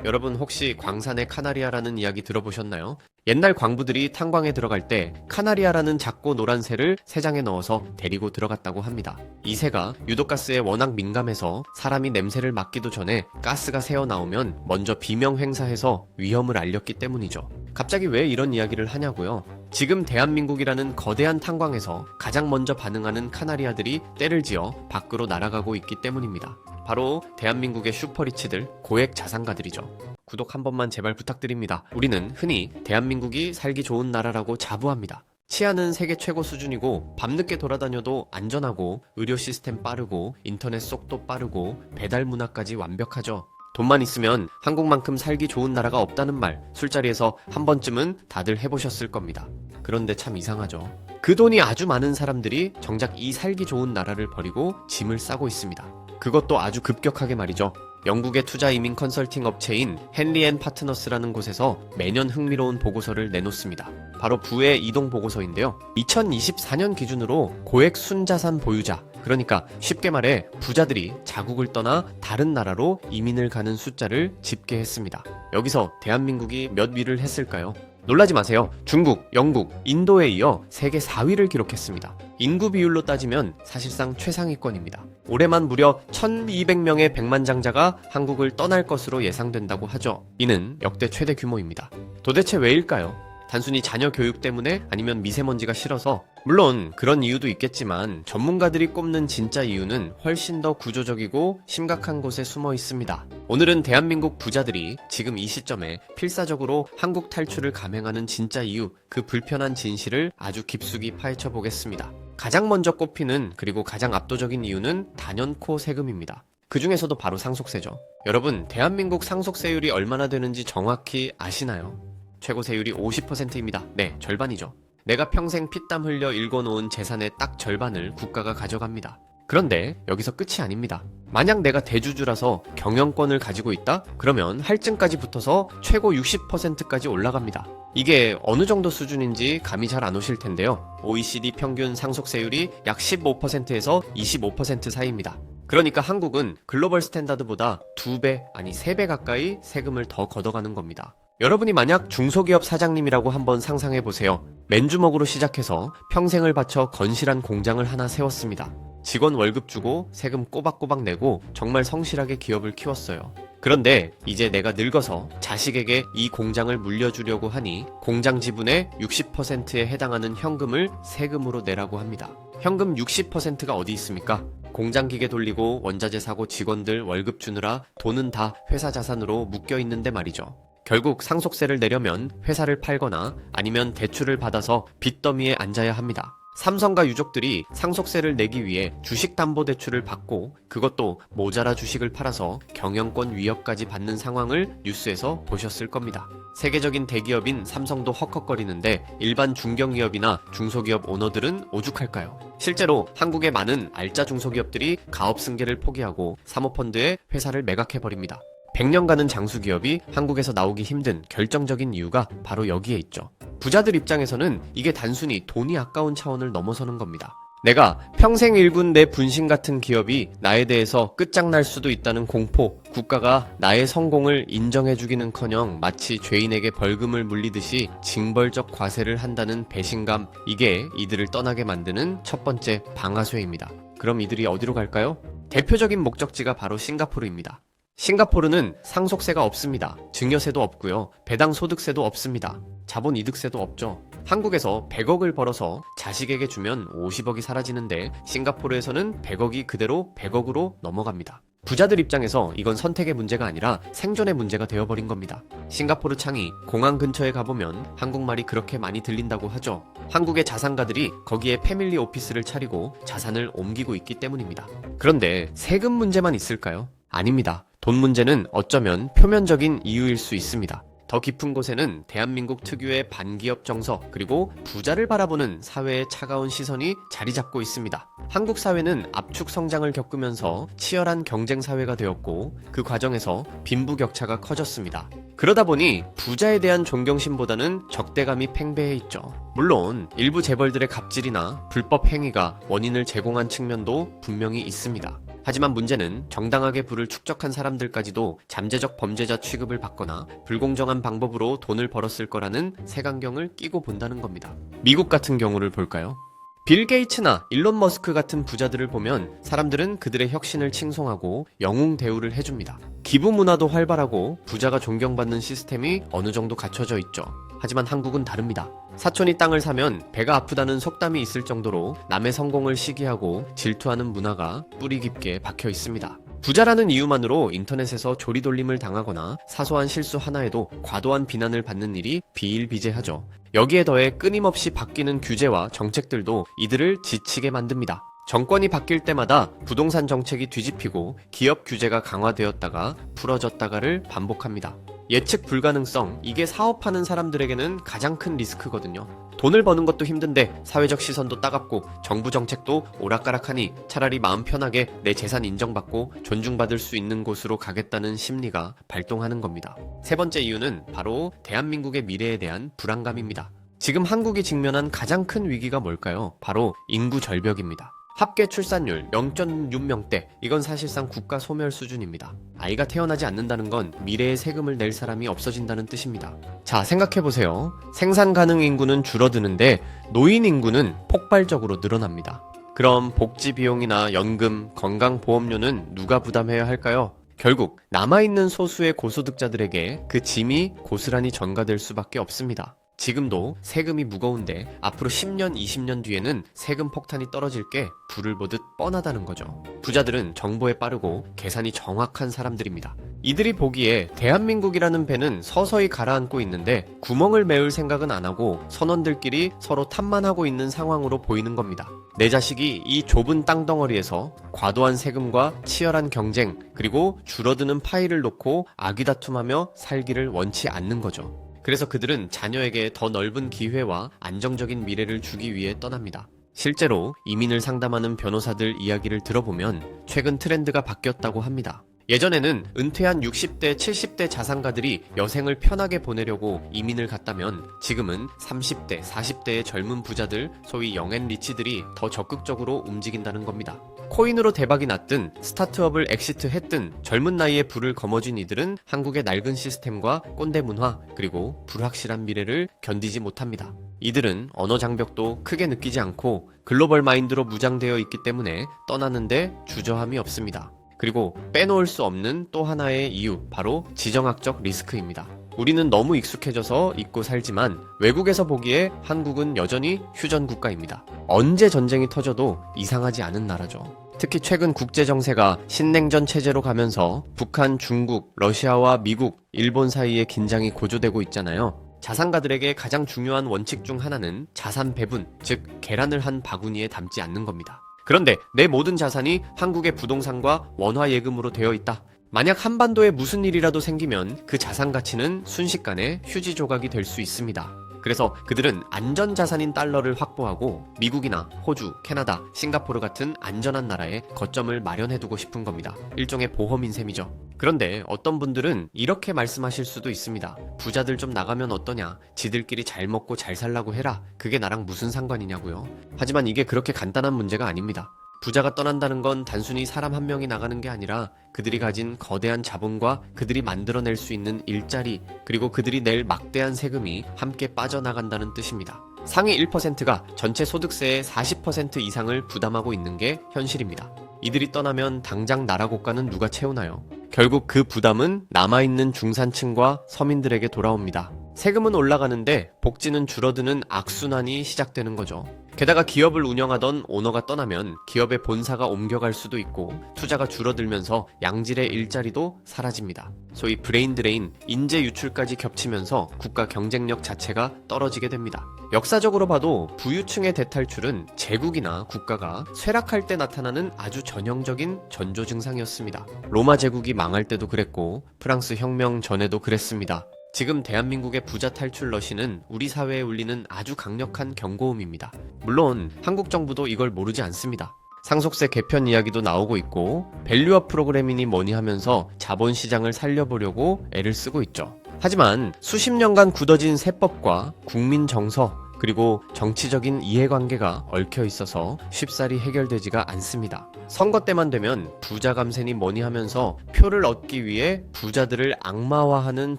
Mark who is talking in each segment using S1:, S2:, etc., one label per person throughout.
S1: 여러분 혹시 광산의 카나리아라는 이야기 들어보셨나요? 옛날 광부들이 탄광에 들어갈 때 카나리아라는 작고 노란 새를 새장에 넣어서 데리고 들어갔다고 합니다. 이 새가 유독가스에 워낙 민감해서 사람이 냄새를 맡기도 전에 가스가 새어나오면 먼저 비명 행사해서 위험을 알렸기 때문이죠. 갑자기 왜 이런 이야기를 하냐고요? 지금 대한민국이라는 거대한 탄광에서 가장 먼저 반응하는 카나리아들이 떼를 지어 밖으로 날아가고 있기 때문입니다. 바로 대한민국의 슈퍼리치들, 고액 자산가들이죠. 구독 한 번만 제발 부탁드립니다. 우리는 흔히 대한민국이 살기 좋은 나라라고 자부합니다. 치안은 세계 최고 수준이고 밤늦게 돌아다녀도 안전하고 의료 시스템 빠르고 인터넷 속도 빠르고 배달 문화까지 완벽하죠. 돈만 있으면 한국만큼 살기 좋은 나라가 없다는 말 술자리에서 한 번쯤은 다들 해보셨을 겁니다. 그런데 참 이상하죠. 그 돈이 아주 많은 사람들이 정작 이 살기 좋은 나라를 버리고 짐을 싸고 있습니다. 그것도 아주 급격하게 말이죠. 영국의 투자 이민 컨설팅 업체인 헨리 앤 파트너스라는 곳에서 매년 흥미로운 보고서를 내놓습니다. 바로 부의 이동 보고서인데요. 2024년 기준으로 고액 순자산 보유자, 그러니까 쉽게 말해 부자들이 자국을 떠나 다른 나라로 이민을 가는 숫자를 집계했습니다. 여기서 대한민국이 몇 위를 했을까요? 놀라지 마세요. 중국, 영국, 인도에 이어 세계 4위를 기록했습니다. 인구 비율로 따지면 사실상 최상위권입니다. 올해만 무려 1200명의 백만장자가 한국을 떠날 것으로 예상된다고 하죠. 이는 역대 최대 규모입니다. 도대체 왜일까요? 단순히 자녀 교육 때문에 아니면 미세먼지가 싫어서? 물론 그런 이유도 있겠지만 전문가들이 꼽는 진짜 이유는 훨씬 더 구조적이고 심각한 곳에 숨어 있습니다. 오늘은 대한민국 부자들이 지금 이 시점에 필사적으로 한국 탈출을 감행하는 진짜 이유, 그 불편한 진실을 아주 깊숙이 파헤쳐 보겠습니다. 가장 먼저 꼽히는 그리고 가장 압도적인 이유는 단연코 세금입니다. 그 중에서도 바로 상속세죠. 여러분, 대한민국 상속세율이 얼마나 되는지 정확히 아시나요? 최고 세율이 50%입니다. 네, 절반이죠. 내가 평생 피땀 흘려 일궈놓은 재산의 딱 절반을 국가가 가져갑니다. 그런데 여기서 끝이 아닙니다. 만약 내가 대주주라서 경영권을 가지고 있다? 그러면 할증까지 붙어서 최고 60%까지 올라갑니다. 이게 어느 정도 수준인지 감이 잘 안 오실 텐데요. OECD 평균 상속세율이 약 15%에서 25% 사이입니다. 그러니까 한국은 글로벌 스탠다드보다 2배, 아니 3배 가까이 세금을 더 걷어가는 겁니다. 여러분이 만약 중소기업 사장님이라고 한번 상상해보세요. 맨주먹으로 시작해서 평생을 바쳐 건실한 공장을 하나 세웠습니다. 직원 월급 주고 세금 꼬박꼬박 내고 정말 성실하게 기업을 키웠어요. 그런데 이제 내가 늙어서 자식에게 이 공장을 물려주려고 하니 공장 지분의 60%에 해당하는 현금을 세금으로 내라고 합니다. 현금 60%가 어디 있습니까? 공장 기계 돌리고 원자재 사고 직원들 월급 주느라 돈은 다 회사 자산으로 묶여 있는데 말이죠. 결국 상속세를 내려면 회사를 팔거나 아니면 대출을 받아서 빚더미에 앉아야 합니다. 삼성과 유족들이 상속세를 내기 위해 주식담보대출을 받고 그것도 모자라 주식을 팔아서 경영권 위협까지 받는 상황을 뉴스에서 보셨을 겁니다. 세계적인 대기업인 삼성도 헉헉거리는데 일반 중견기업이나 중소기업 오너들은 오죽할까요? 실제로 한국의 많은 알짜 중소기업들이 가업 승계를 포기하고 사모펀드에 회사를 매각해버립니다. 100년간은 장수기업이 한국에서 나오기 힘든 결정적인 이유가 바로 여기에 있죠. 부자들 입장에서는 이게 단순히 돈이 아까운 차원을 넘어서는 겁니다. 내가 평생 일군 내 분신 같은 기업이 나에 대해서 끝장날 수도 있다는 공포, 국가가 나의 성공을 인정해주기는커녕 마치 죄인에게 벌금을 물리듯이 징벌적 과세를 한다는 배신감, 이게 이들을 떠나게 만드는 첫 번째 방아쇠입니다. 그럼 이들이 어디로 갈까요? 대표적인 목적지가 바로 싱가포르입니다. 싱가포르는 상속세가 없습니다. 증여세도 없고요. 배당소득세도 없습니다. 자본이득세도 없죠. 한국에서 100억을 벌어서 자식에게 주면 50억이 사라지는데 싱가포르에서는 100억이 그대로 100억으로 넘어갑니다. 부자들 입장에서 이건 선택의 문제가 아니라 생존의 문제가 되어버린 겁니다. 싱가포르 창이 공항 근처에 가보면 한국말이 그렇게 많이 들린다고 하죠. 한국의 자산가들이 거기에 패밀리 오피스를 차리고 자산을 옮기고 있기 때문입니다. 그런데 세금 문제만 있을까요? 아닙니다. 돈 문제는 어쩌면 표면적인 이유일 수 있습니다. 더 깊은 곳에는 대한민국 특유의 반기업 정서 그리고 부자를 바라보는 사회의 차가운 시선이 자리 잡고 있습니다. 한국 사회는 압축 성장을 겪으면서 치열한 경쟁 사회가 되었고 그 과정에서 빈부격차가 커졌습니다. 그러다 보니 부자에 대한 존경심보다는 적대감이 팽배해 있죠. 물론 일부 재벌들의 갑질이나 불법 행위가 원인을 제공한 측면도 분명히 있습니다. 하지만 문제는 정당하게 부를 축적한 사람들까지도 잠재적 범죄자 취급을 받거나 불공정한 방법으로 돈을 벌었을 거라는 색안경을 끼고 본다는 겁니다. 미국 같은 경우를 볼까요? 빌 게이츠나 일론 머스크 같은 부자들을 보면 사람들은 그들의 혁신을 칭송하고 영웅 대우를 해줍니다. 기부 문화도 활발하고 부자가 존경받는 시스템이 어느 정도 갖춰져 있죠. 하지만 한국은 다릅니다. 사촌이 땅을 사면 배가 아프다는 속담이 있을 정도로 남의 성공을 시기하고 질투하는 문화가 뿌리 깊게 박혀 있습니다. 부자라는 이유만으로 인터넷에서 조리돌림을 당하거나 사소한 실수 하나에도 과도한 비난을 받는 일이 비일비재하죠. 여기에 더해 끊임없이 바뀌는 규제와 정책들도 이들을 지치게 만듭니다. 정권이 바뀔 때마다 부동산 정책이 뒤집히고 기업 규제가 강화되었다가 풀어졌다가를 반복합니다. 예측 불가능성, 이게 사업하는 사람들에게는 가장 큰 리스크거든요. 돈을 버는 것도 힘든데 사회적 시선도 따갑고 정부 정책도 오락가락하니 차라리 마음 편하게 내 재산 인정받고 존중받을 수 있는 곳으로 가겠다는 심리가 발동하는 겁니다. 세 번째 이유는 바로 대한민국의 미래에 대한 불안감입니다. 지금 한국이 직면한 가장 큰 위기가 뭘까요? 바로 인구 절벽입니다. 합계 출산율 0.6명대, 이건 사실상 국가 소멸 수준입니다. 아이가 태어나지 않는다는 건 미래의 세금을 낼 사람이 없어진다는 뜻입니다. 자, 생각해보세요. 생산 가능 인구는 줄어드는데 노인 인구는 폭발적으로 늘어납니다. 그럼 복지 비용이나 연금, 건강보험료는 누가 부담해야 할까요? 결국 남아있는 소수의 고소득자들에게 그 짐이 고스란히 전가될 수밖에 없습니다. 지금도 세금이 무거운데 앞으로 10년, 20년 뒤에는 세금 폭탄이 떨어질 게 불을 보듯 뻔하다는 거죠. 부자들은 정보에 빠르고 계산이 정확한 사람들입니다. 이들이 보기에 대한민국이라는 배는 서서히 가라앉고 있는데 구멍을 메울 생각은 안 하고 선원들끼리 서로 탐만하고 있는 상황으로 보이는 겁니다. 내 자식이 이 좁은 땅덩어리에서 과도한 세금과 치열한 경쟁, 그리고 줄어드는 파이를 놓고 아귀다툼하며 살기를 원치 않는 거죠. 그래서 그들은 자녀에게 더 넓은 기회와 안정적인 미래를 주기 위해 떠납니다. 실제로 이민을 상담하는 변호사들 이야기를 들어보면 최근 트렌드가 바뀌었다고 합니다. 예전에는 은퇴한 60대, 70대 자산가들이 여생을 편하게 보내려고 이민을 갔다면 지금은 30대, 40대의 젊은 부자들, 소위 영앤리치들이 더 적극적으로 움직인다는 겁니다. 코인으로 대박이 났든 스타트업을 엑시트했든 젊은 나이에 불을 거머쥔 이들은 한국의 낡은 시스템과 꼰대 문화, 그리고 불확실한 미래를 견디지 못합니다. 이들은 언어 장벽도 크게 느끼지 않고 글로벌 마인드로 무장되어 있기 때문에 떠나는데 주저함이 없습니다. 그리고 빼놓을 수 없는 또 하나의 이유, 바로 지정학적 리스크입니다. 우리는 너무 익숙해져서 잊고 살지만 외국에서 보기에 한국은 여전히 휴전 국가입니다. 언제 전쟁이 터져도 이상하지 않은 나라죠. 특히 최근 국제정세가 신냉전 체제로 가면서 북한, 중국, 러시아와 미국, 일본 사이의 긴장이 고조되고 있잖아요. 자산가들에게 가장 중요한 원칙 중 하나는 자산 배분, 즉 계란을 한 바구니에 담지 않는 겁니다. 그런데 내 모든 자산이 한국의 부동산과 원화 예금으로 되어 있다. 만약 한반도에 무슨 일이라도 생기면 그 자산 가치는 순식간에 휴지 조각이 될 수 있습니다. 그래서 그들은 안전자산인 달러를 확보하고 미국이나 호주, 캐나다, 싱가포르 같은 안전한 나라에 거점을 마련해두고 싶은 겁니다. 일종의 보험인 셈이죠. 그런데 어떤 분들은 이렇게 말씀하실 수도 있습니다. 부자들 좀 나가면 어떠냐? 지들끼리 잘 먹고 잘 살라고 해라. 그게 나랑 무슨 상관이냐고요. 하지만 이게 그렇게 간단한 문제가 아닙니다. 부자가 떠난다는 건 단순히 사람 한 명이 나가는 게 아니라 그들이 가진 거대한 자본과 그들이 만들어낼 수 있는 일자리, 그리고 그들이 낼 막대한 세금이 함께 빠져나간다는 뜻입니다. 상위 1%가 전체 소득세의 40% 이상을 부담하고 있는 게 현실입니다. 이들이 떠나면 당장 나라 국가는 누가 채우나요? 결국 그 부담은 남아있는 중산층과 서민들에게 돌아옵니다. 세금은 올라가는데 복지는 줄어드는 악순환이 시작되는 거죠. 게다가 기업을 운영하던 오너가 떠나면 기업의 본사가 옮겨갈 수도 있고 투자가 줄어들면서 양질의 일자리도 사라집니다. 소위 브레인 드레인, 인재 유출까지 겹치면서 국가 경쟁력 자체가 떨어지게 됩니다. 역사적으로 봐도 부유층의 대탈출은 제국이나 국가가 쇠락할 때 나타나는 아주 전형적인 전조 증상이었습니다. 로마 제국이 망할 때도 그랬고 프랑스 혁명 전에도 그랬습니다. 지금 대한민국의 부자 탈출 러시는 우리 사회에 울리는 아주 강력한 경고음입니다. 물론 한국 정부도 이걸 모르지 않습니다. 상속세 개편 이야기도 나오고 있고 밸류업 프로그램이니 뭐니 하면서 자본시장을 살려보려고 애를 쓰고 있죠. 하지만 수십 년간 굳어진 세법과 국민 정서, 그리고 정치적인 이해관계가 얽혀 있어서 쉽사리 해결되지가 않습니다. 선거 때만 되면 부자 감세니 뭐니 하면서 표를 얻기 위해 부자들을 악마화하는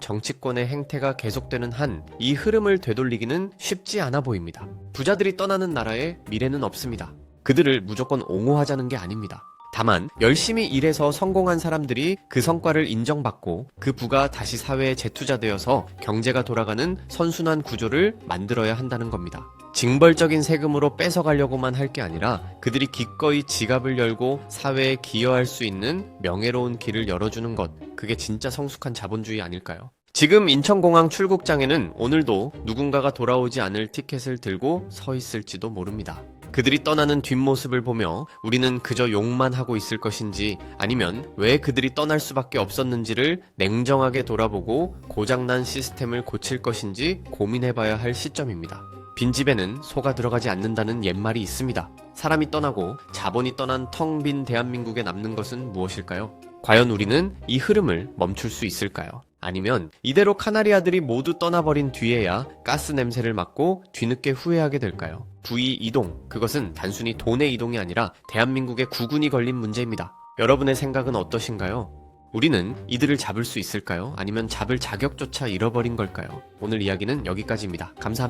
S1: 정치권의 행태가 계속되는 한 이 흐름을 되돌리기는 쉽지 않아 보입니다. 부자들이 떠나는 나라에 미래는 없습니다. 그들을 무조건 옹호하자는 게 아닙니다. 다만 열심히 일해서 성공한 사람들이 그 성과를 인정받고 그 부가 다시 사회에 재투자되어서 경제가 돌아가는 선순환 구조를 만들어야 한다는 겁니다. 징벌적인 세금으로 뺏어가려고만 할 게 아니라 그들이 기꺼이 지갑을 열고 사회에 기여할 수 있는 명예로운 길을 열어주는 것, 그게 진짜 성숙한 자본주의 아닐까요? 지금 인천공항 출국장에는 오늘도 누군가가 돌아오지 않을 티켓을 들고 서 있을지도 모릅니다. 그들이 떠나는 뒷모습을 보며 우리는 그저 욕만 하고 있을 것인지 아니면 왜 그들이 떠날 수밖에 없었는지를 냉정하게 돌아보고 고장난 시스템을 고칠 것인지 고민해봐야 할 시점입니다. 빈집에는 소가 들어가지 않는다는 옛말이 있습니다. 사람이 떠나고 자본이 떠난 텅 빈 대한민국에 남는 것은 무엇일까요? 과연 우리는 이 흐름을 멈출 수 있을까요? 아니면 이대로 카나리아들이 모두 떠나버린 뒤에야 가스 냄새를 맡고 뒤늦게 후회하게 될까요? 부의 이동, 그것은 단순히 돈의 이동이 아니라 대한민국의 구군이 걸린 문제입니다. 여러분의 생각은 어떠신가요? 우리는 이들을 잡을 수 있을까요? 아니면 잡을 자격조차 잃어버린 걸까요? 오늘 이야기는 여기까지입니다. 감사합니다.